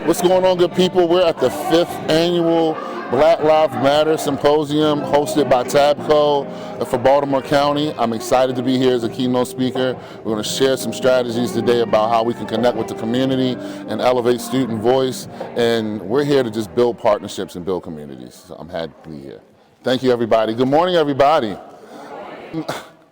What's going on, good people? We're at the 5th annual Black Lives Matter Symposium hosted by TABCO for Baltimore County. I'm excited to be here as a keynote speaker. We're going to share some strategies today about how we can connect with the community and elevate student voice. And we're here to just build partnerships and build communities. So I'm happy to be here. Thank you, everybody. Good morning, everybody.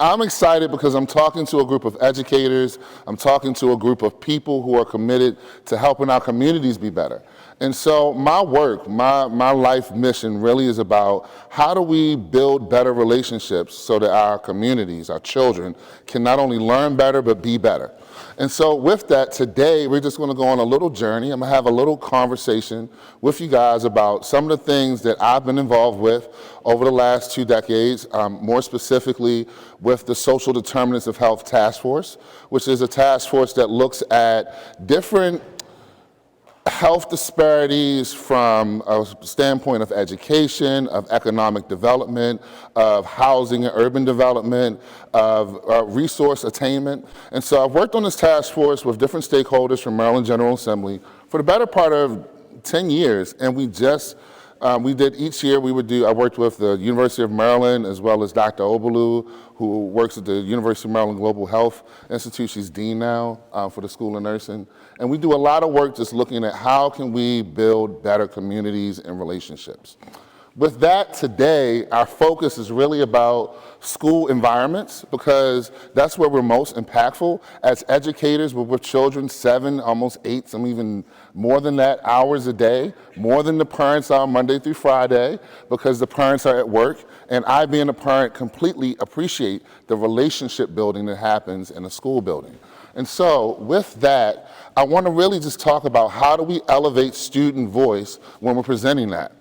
I'm excited because I'm talking to a group of educators, I'm talking to a group of people who are committed to helping our communities be better. And so my work, my life mission really is about how do we build better relationships so that our communities, our children, can not only learn better, but be better. And so with that, today we're just going to go on a little journey. I'm going to have a little conversation with you guys about some of the things that I've been involved with over the last 2 decades, more specifically with the Social Determinants of Health Task Force, which is a task force that looks at different health disparities from a standpoint of education, of economic development, of housing and urban development, of resource attainment. And so I've worked on this task force with different stakeholders from Maryland General Assembly for the better part of 10 years, and we did each year, I worked with the University of Maryland as well as Dr. Obalu, who works at the University of Maryland Global Health Institute. She's dean now for the School of Nursing. And we do a lot of work just looking at how can we build better communities and relationships. With that, today, our focus is really about school environments because that's where we're most impactful. As educators, we're with children 7, almost 8, some even more than that, hours a day, more than the parents are Monday through Friday because the parents are at work. And I, being a parent, completely appreciate the relationship building that happens in a school building. And so with that, I want to really just talk about how do we elevate student voice when we're presenting that.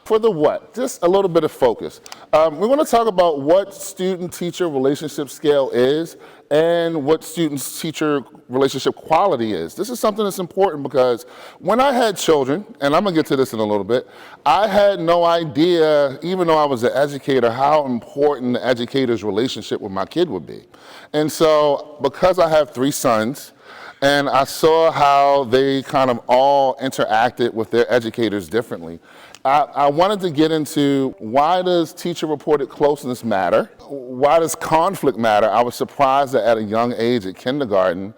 For the what? Just a little bit of focus. We want to talk about what student-teacher relationship scale is and what student-teacher relationship quality is. This is something that's important because when I had children, and I'm going to get to this in a little bit, I had no idea, even though I was an educator, how important the educator's relationship with my kid would be. And so because I have 3 sons, and I saw how they kind of all interacted with their educators differently, I wanted to get into why does teacher-reported closeness matter? Why does conflict matter? I was surprised that at a young age at kindergarten,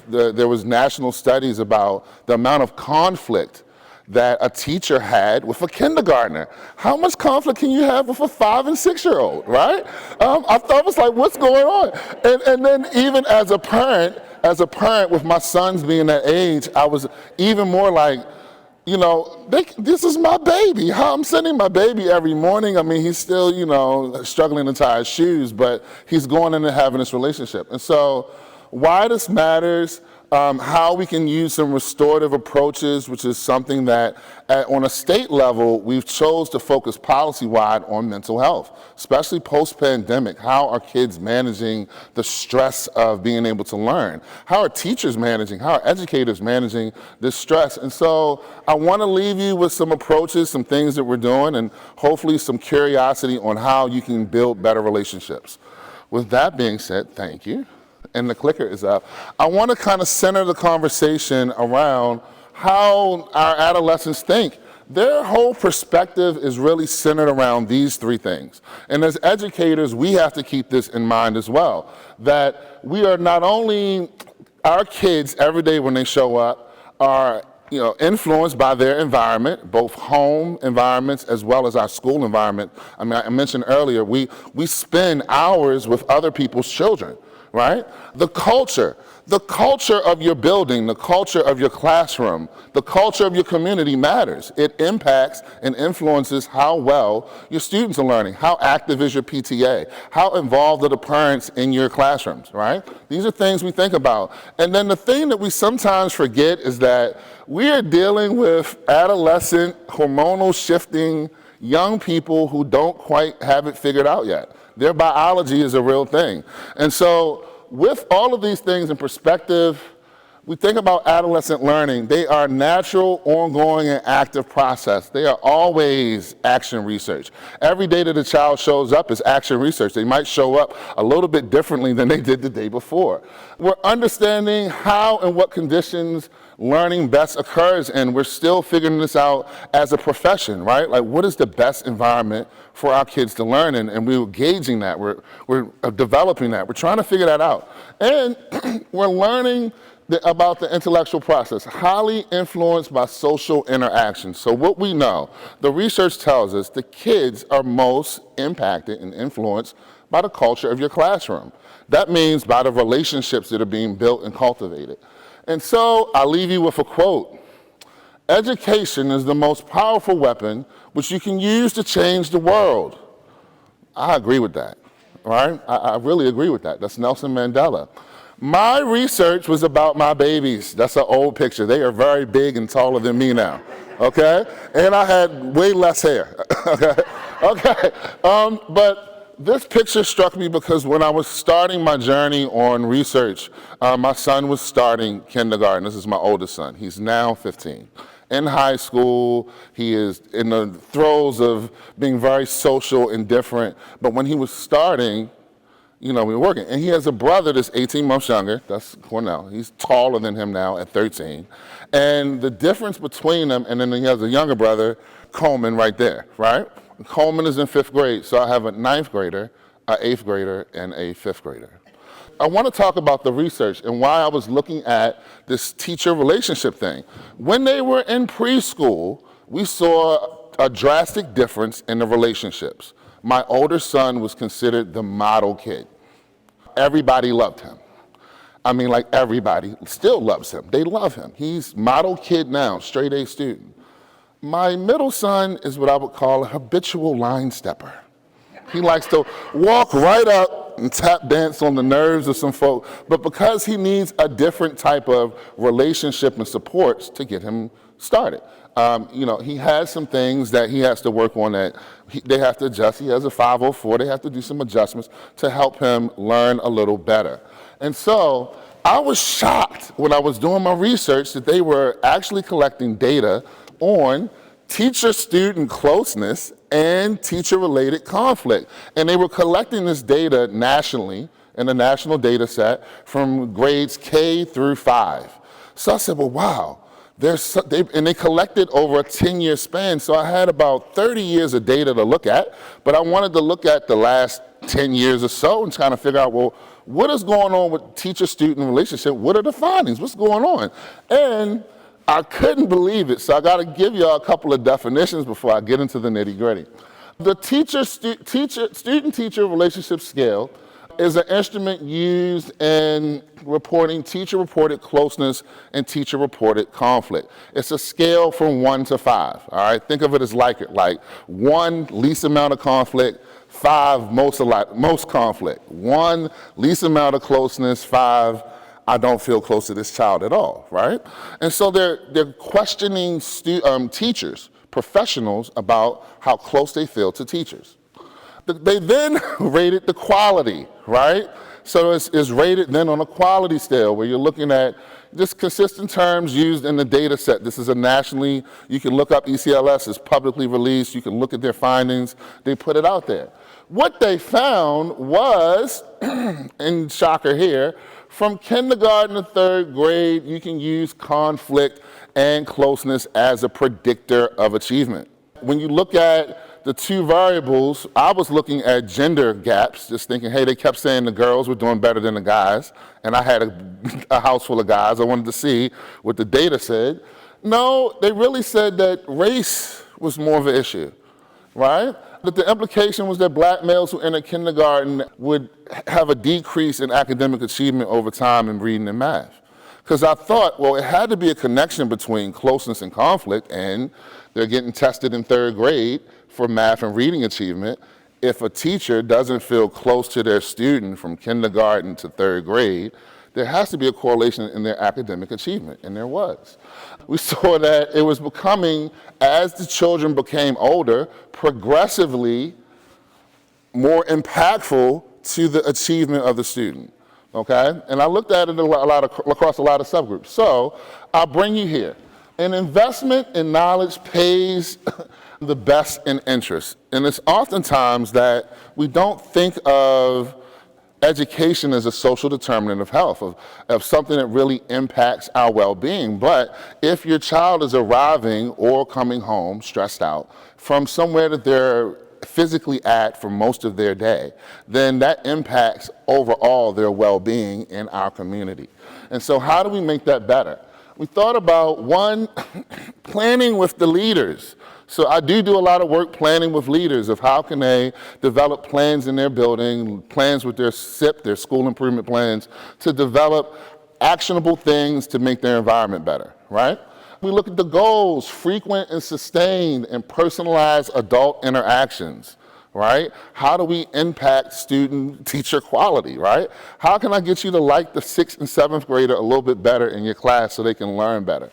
there was national studies about the amount of conflict that a teacher had with a kindergartner. How much conflict can you have with a 5- and 6-year-old, right? I thought it was like, what's going on? And then even as a parent with my sons being that age, I was even more like, you know, this is my baby. How I'm sending my baby every morning. I mean, he's still, struggling to tie his shoes, but he's going in and having this relationship. And so why this matters, how we can use some restorative approaches, which is something that on a state level, we've chose to focus policy-wide on mental health, especially post-pandemic. How are kids managing the stress of being able to learn? How are teachers managing? How are educators managing this stress? And so I want to leave you with some approaches, some things that we're doing, and hopefully some curiosity on how you can build better relationships. With that being said, thank you. And the clicker is up. I want to kind of center the conversation around how our adolescents think. Their whole perspective is really centered around these 3 things. And as educators, we have to keep this in mind as well, that we are not only, our kids every day when they show up are influenced by their environment, both home environments as well as our school environment. I mean, I mentioned earlier, we spend hours with other people's children. Right? The culture of your building, the culture of your classroom, the culture of your community matters. It impacts and influences how well your students are learning. How active is your PTA? How involved are the parents in your classrooms, right? These are things we think about. And then the thing that we sometimes forget is that we are dealing with adolescent, hormonal shifting young people who don't quite have it figured out yet. Their biology is a real thing. And so with all of these things in perspective, we think about adolescent learning. They are natural, ongoing, and active process. They are always action research. Every day that a child shows up is action research. They might show up a little bit differently than they did the day before. We're understanding how and what conditions learning best occurs, and we're still figuring this out as a profession, right? Like, what is the best environment for our kids to learn in? And we're gauging that, we're developing that, we're trying to figure that out. And we're learning about the intellectual process, highly influenced by social interaction. So what we know, the research tells us the kids are most impacted and influenced by the culture of your classroom. That means by the relationships that are being built and cultivated. And so I'll leave you with a quote. Education is the most powerful weapon which you can use to change the world. I agree with that, right? I really agree with that. That's Nelson Mandela. My research was about my babies. That's an old picture. They are very big and taller than me now, okay? And I had way less hair, okay? But this picture struck me because when I was starting my journey on research, my son was starting kindergarten. This is my oldest son. He's now 15. In high school, he is in the throes of being very social and different. But when he was starting, we were working. And he has a brother that's 18 months younger. That's Cornell. He's taller than him now at 13. And the difference between them, and then he has a younger brother, Coleman, right there, right? Coleman is in 5th grade, so I have a 9th grader, an 8th grader, and a 5th grader. I want to talk about the research and why I was looking at this teacher relationship thing. When they were in preschool, we saw a drastic difference in the relationships. My older son was considered the model kid. Everybody loved him. I mean, like, everybody still loves him. They love him. He's model kid now, straight A student. My middle son is what I would call a habitual line stepper. He likes to walk right up and tap dance on the nerves of some folk, but because he needs a different type of relationship and supports to get him started. He has some things that he has to work on that they have to adjust. He has a 504. They have to do some adjustments to help him learn a little better. And so I was shocked when I was doing my research that they were actually collecting data on teacher-student closeness and teacher-related conflict. And they were collecting this data nationally in a national data set from grades K through 5. So I said, well, wow. And they collected over a 10-year span, so I had about 30 years of data to look at, but I wanted to look at the last 10 years or so and kind of figure out, well, what is going on with teacher-student relationship? What are the findings? What's going on? And I couldn't believe it, so I got to give you all a couple of definitions before I get into the nitty-gritty. The student-teacher relationship scale is an instrument used in reporting teacher-reported closeness and teacher-reported conflict. It's a scale from 1 to 5, all right? Think of it as like 1, least amount of conflict, 5, most conflict. 1, least amount of closeness, 5, I don't feel close to this child at all, right? And so they're questioning teachers, professionals, about how close they feel to teachers. They then rated the quality, right? So it's rated then on a quality scale where you're looking at just consistent terms used in the data set. This is a nationally, you can look up ECLS, it's publicly released, you can look at their findings, they put it out there. What they found was, and shocker here, from kindergarten to 3rd grade, you can use conflict and closeness as a predictor of achievement. When you look at the two variables, I was looking at gender gaps, just thinking, hey, they kept saying the girls were doing better than the guys, and I had a house full of guys. I wanted to see what the data said. No, they really said that race was more of an issue, right? But the implication was that black males who entered kindergarten would have a decrease in academic achievement over time in reading and math. Because I thought, well, it had to be a connection between closeness and conflict, and they're getting tested in 3rd grade for math and reading achievement. If a teacher doesn't feel close to their student from kindergarten to 3rd grade, there has to be a correlation in their academic achievement, and there was. We saw that it was becoming, as the children became older, progressively more impactful to the achievement of the student, okay? And I looked at it across a lot of subgroups. So I'll bring you here. An investment in knowledge pays the best in interest. And it's oftentimes that we don't think of education is a social determinant of health, of something that really impacts our well-being. But if your child is arriving or coming home stressed out from somewhere that they're physically at for most of their day, then that impacts overall their well-being in our community. And so how do we make that better? We thought about, one, planning with the leaders. So I do a lot of work planning with leaders of how can they develop plans in their building, plans with their SIP, their school improvement plans, to develop actionable things to make their environment better, right? We look at the goals, frequent and sustained and personalized adult interactions, right? How do we impact student-teacher quality, right? How can I get you to like the 6th and 7th grader a little bit better in your class so they can learn better?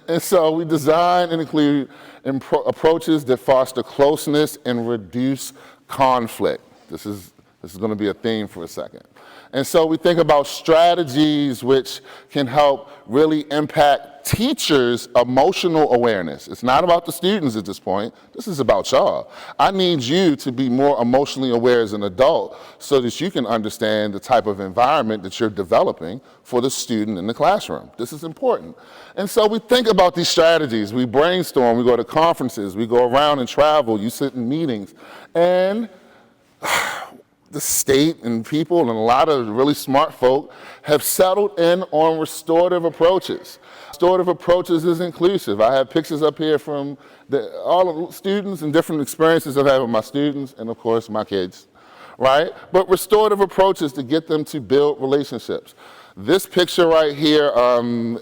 And so we design and include approaches that foster closeness and reduce conflict. This is going to be a theme for a second. And so we think about strategies which can help really impact teachers' emotional awareness. It's not about the students at this point. This is about y'all. I need you to be more emotionally aware as an adult so that you can understand the type of environment that you're developing for the student in the classroom. This is important. And so we think about these strategies. We brainstorm. We go to conferences. We go around and travel. You sit in meetings. And the state and people and a lot of really smart folk have settled in on restorative approaches. Restorative approaches is inclusive. I have pictures up here from all the students and different experiences I've had with my students and, of course, my kids, right? But restorative approaches to get them to build relationships. This picture right here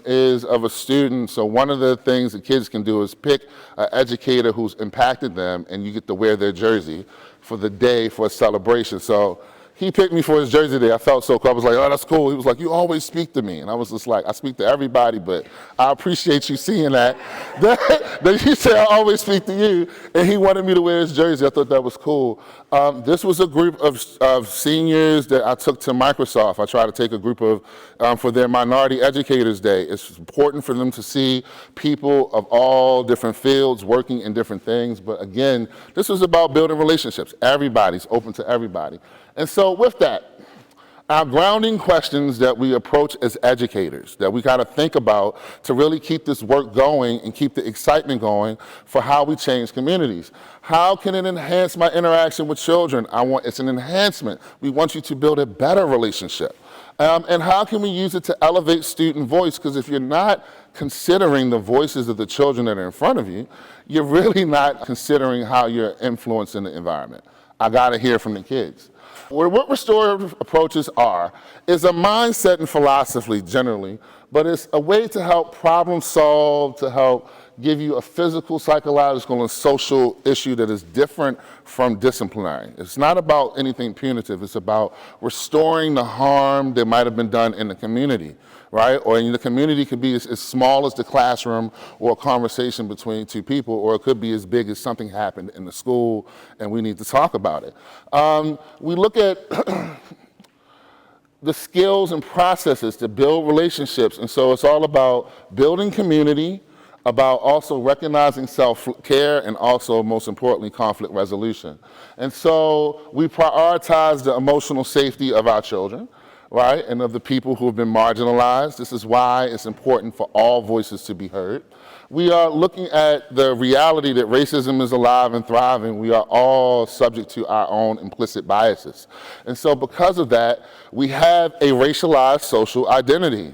is of a student. So one of the things that kids can do is pick an educator who's impacted them, and you get to wear their jersey for the day for a celebration. So he picked me for his jersey day. I felt so cool. I was like, oh, that's cool. He was like, you always speak to me. And I was just like, I speak to everybody, but I appreciate you seeing that. That you said I always speak to you. And he wanted me to wear his jersey. I thought that was cool. This was a group of seniors that I took to Microsoft. I tried to take a group of, for their Minority Educators Day. It's important for them to see people of all different fields working in different things. But again, this was about building relationships. Everybody's open to everybody. And so with that, our grounding questions that we approach as educators, that we got to think about to really keep this work going and keep the excitement going for how we change communities. How can it enhance my interaction with children? It's an enhancement. We want you to build a better relationship. And how can we use it to elevate student voice? Because if you're not considering the voices of the children that are in front of you, you're really not considering how you're influencing the environment. I got to hear from the kids. What restorative approaches are is a mindset and philosophy generally, but it's a way to help problem solve, to help give you a physical, psychological, and social issue that is different from disciplinary. It's not about anything punitive. It's about restoring the harm that might have been done in the community, right? Or in the community could be as small as the classroom or a conversation between two people, or it could be as big as something happened in the school and we need to talk about it. We look at the skills and processes to build relationships, and so it's all about building community, about also recognizing self-care, and also, most importantly, conflict resolution. And so we prioritize the emotional safety of our children, right, and of the people who have been marginalized. This is why it's important for all voices to be heard. We are looking at the reality that racism is alive and thriving. We are all subject to our own implicit biases. And so because of that, we have a racialized social identity.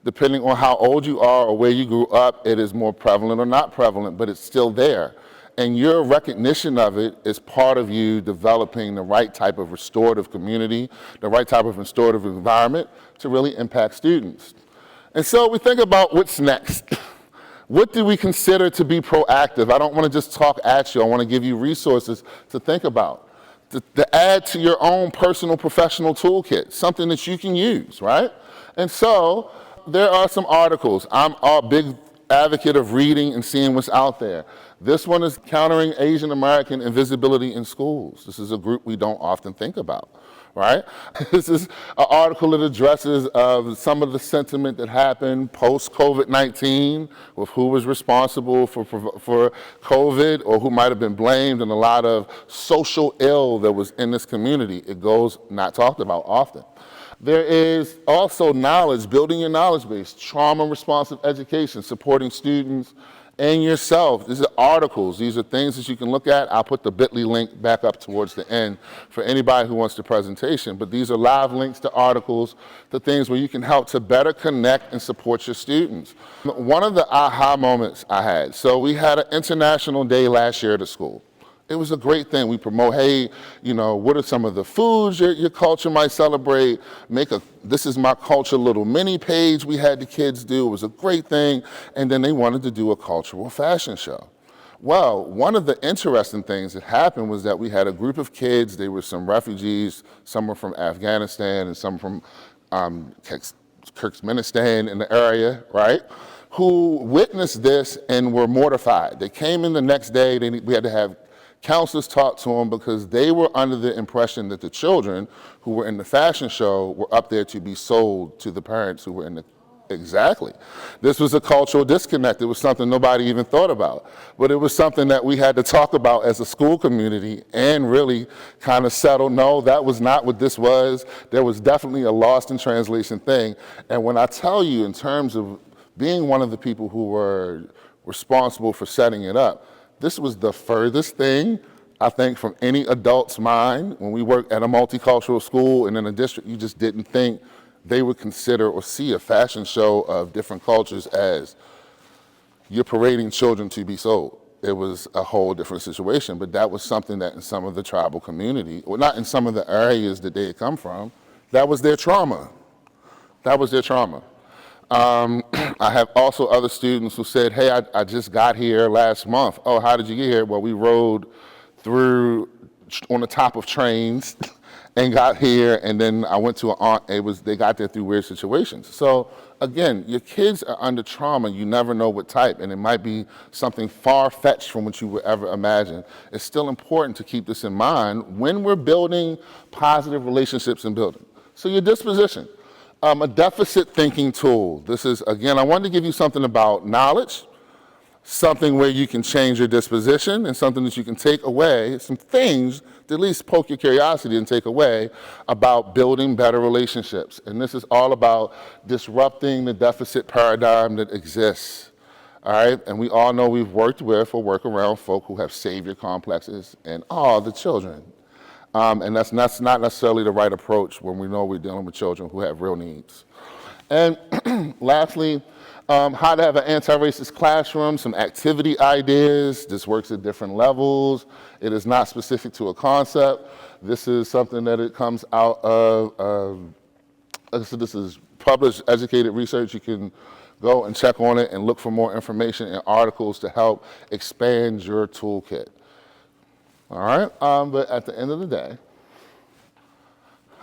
Depending on how old you are or where you grew up, it is more prevalent or not prevalent, but it's still there. And your recognition of it is part of you developing the right type of restorative community, the right type of restorative environment to really impact students. And so we think about what's next. What do we consider to be proactive? I don't want to just talk at you. I want to give you resources to think about, to add to your own personal professional toolkit, something that you can use, right? And so there are some articles. I'm a big advocate of reading and seeing what's out there. This one is countering Asian American invisibility in schools. This is a group we don't often think about, right? This is an article that addresses some of the sentiment that happened post-COVID-19 with who was responsible for COVID or who might have been blamed, and a lot of social ill that was in this community. It goes not talked about often. There is also knowledge, building your knowledge base, trauma-responsive education, supporting students and yourself. These are articles. These are things that you can look at. I'll put the bit.ly link back up towards the end for anybody who wants the presentation. But these are live links to articles, to things where you can help to better connect and support your students. One of the aha moments I had, so we had an International Day last year at the school. It was a great thing. We promote, hey, you know, what are some of the foods your culture might celebrate? Make a This Is My Culture little mini page we had the kids do. It was a great thing. And then they wanted to do a cultural fashion show. Well, one of the interesting things that happened was that we had a group of kids. They were some refugees. Some were from Afghanistan and some from Turkmenistan in the area, right? Who witnessed this and were mortified. They came in the next day. We had to have counselors talk to them because they were under the impression that the children who were in the fashion show were up there to be sold to the parents who were in the, exactly. This was a cultural disconnect. It was something nobody even thought about. But it was something that we had to talk about as a school community and really kind of settle, no, that was not what this was. There was definitely a lost in translation thing. And when I tell you in terms of being one of the people who were responsible for setting it up, this was the furthest thing, I think, from any adult's mind. When we worked at a multicultural school and in a district, you just didn't think they would consider or see a fashion show of different cultures as you're parading children to be sold. It was a whole different situation, but that was something that in some of the tribal community, or not in some of the areas that they had come from, that was their trauma. That was their trauma. I have also other students who said, hey, I just got here last month. Oh, how did you get here? Well, we rode through on the top of trains and got here, and then I went to an aunt. They got there through weird situations. So again, your kids are under trauma. You never know what type, and it might be something far-fetched from what you would ever imagine. It's still important to keep this in mind when we're building positive relationships and building. So your disposition. A deficit thinking tool. This is, again, I wanted to give you something about knowledge, something where you can change your disposition, and something that you can take away, some things to at least poke your curiosity and take away about building better relationships. And this is all about disrupting the deficit paradigm that exists. All right, and we all know we've worked with or work around folk who have savior complexes and the children. And that's not necessarily the right approach when we know we're dealing with children who have real needs. And lastly, how to have an anti-racist classroom, some activity ideas. This works at different levels. It is not specific to a concept. This is something that it comes out of, so this is published, educated research. You can go and check on it and look for more information and articles to help expand your toolkit. All right, but at the end of the day,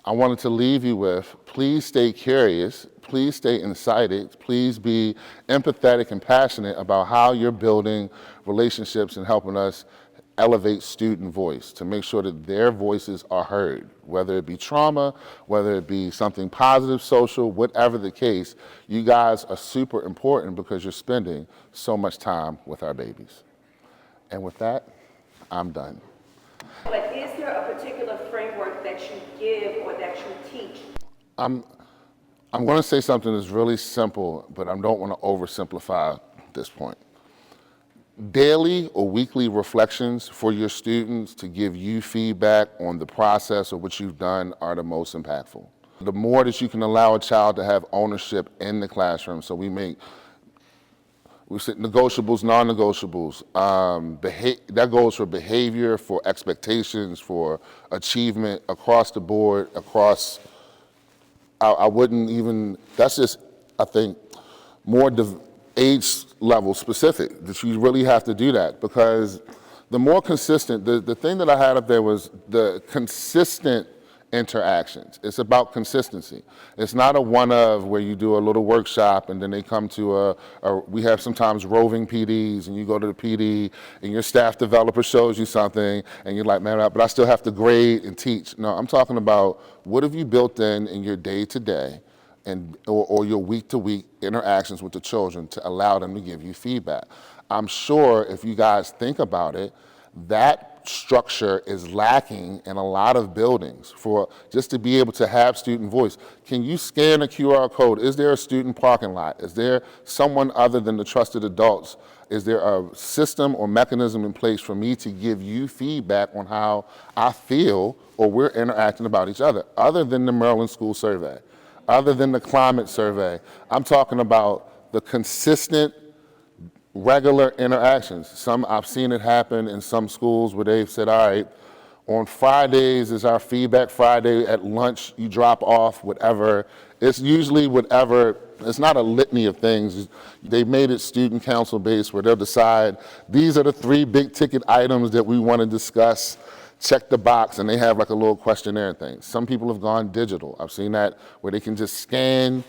I wanted to leave you with, please stay curious, please stay incited, please be empathetic and passionate about how you're building relationships and helping us elevate student voice to make sure that their voices are heard, whether it be trauma, whether it be something positive, social, whatever the case. You guys are super important because you're spending so much time with our babies. And with that, I'm done. But is there a particular framework that you give or that you teach? I'm going to say something that's really simple, but I don't want to oversimplify this point. Daily or weekly reflections for your students to give you feedback on the process of what you've done are the most impactful. The more that you can allow a child to have ownership in the classroom, so we set negotiables, non-negotiables. That goes for behavior, for expectations, for achievement across the board, across, I wouldn't even, that's just, I think, more age level specific, that you really have to do that, because the more consistent, the thing that I had up there was the consistent interactions. It's about consistency. It's not a one of where you do a little workshop and then they come to we have sometimes roving PDs and you go to the PD and your staff developer shows you something and you're like, man, but I still have to grade and teach. No, I'm talking about what have you built in your day to day and or your week to week interactions with the children to allow them to give you feedback. I'm sure if you guys think about it, that structure is lacking in a lot of buildings for just to be able to have student voice. Can you scan a QR code? Is there a student parking lot? Is there someone other than the trusted adults? Is there a system or mechanism in place for me to give you feedback on how I feel or we're interacting about each other, other than the Maryland School Survey, other than the climate survey? I'm talking about the consistent regular interactions. I've seen it happen in some schools where they've said, all right, on Fridays is our feedback Friday, at lunch you drop off whatever. It's usually whatever, it's not a litany of things. They made it student council based where they'll decide these are the 3 big ticket items that we want to discuss. Check the box, and they have like a little questionnaire thing. Some people have gone digital. I've seen that where they can just scan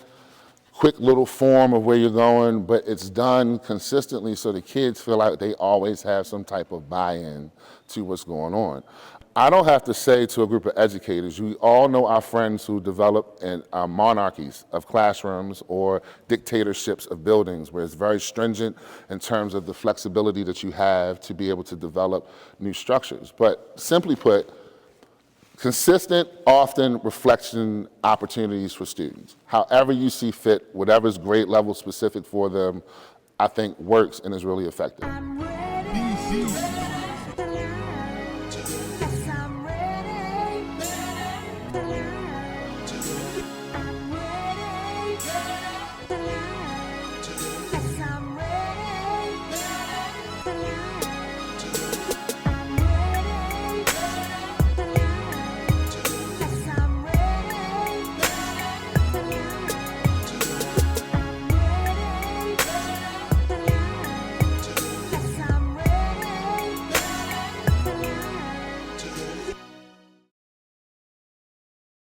quick little form of where you're going, but it's done consistently so the kids feel like they always have some type of buy-in to what's going on. I don't have to say to a group of educators, we all know our friends who develop monarchies of classrooms or dictatorships of buildings where it's very stringent in terms of the flexibility that you have to be able to develop new structures. But simply put, consistent, often reflection opportunities for students. However you see fit, whatever's grade level specific for them, I think works and is really effective. I'm ready.